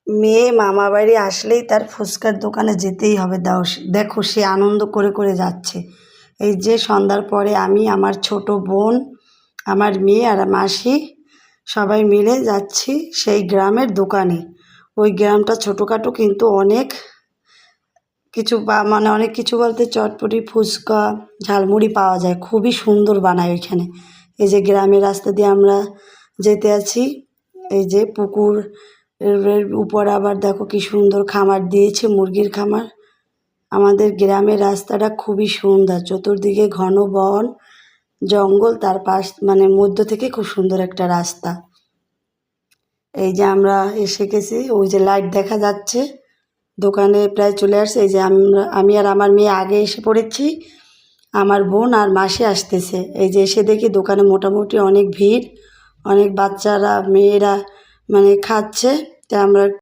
মেয়ে মামাবাড়ি আসলেই তার ফুচকার দোকানে যেতেই হবে। দেখো সে আনন্দ করে করে যাচ্ছে। এই যে সন্ধ্যার পরে আমি, আমার ছোট বোন, আমার মেয়ে আর মাসি সবাই মিলে যাচ্ছি সেই গ্রামের দোকানে। ওই গ্রামটা ছোটোখাটো কিন্তু অনেক কিছু মানে অনেক কিছু বলতে চটপটি, ফুচকা, ঝালমুড়ি পাওয়া যায়। খুবই সুন্দর বানায় ওইখানে। এই যে গ্রামের রাস্তা দিয়ে আমরা যেতে আছি। এই যে পুকুর এর উপর আবার দেখো কি সুন্দর খামার দিয়েছে, মুরগির খামার। আমাদের গ্রামের রাস্তাটা খুবই সুন্দর, চতুর্দিকে ঘন বন জঙ্গল, তার পাশ মানে মধ্য থেকে খুব সুন্দর একটা রাস্তা। এই যে আমরা এসে গেছি, ওই যে লাইট দেখা যাচ্ছে, দোকানে প্রায় চলে আসছে। এই যে আমি আর আমার মেয়ে আগে এসে পড়েছি, আমার বোন আর মাসি আসতেছে। এই যে এসে দেখি দোকানে মোটামুটি অনেক ভিড়, অনেক বাচ্চারা মেয়েরা মানে খাচ্ছে। তা আমরা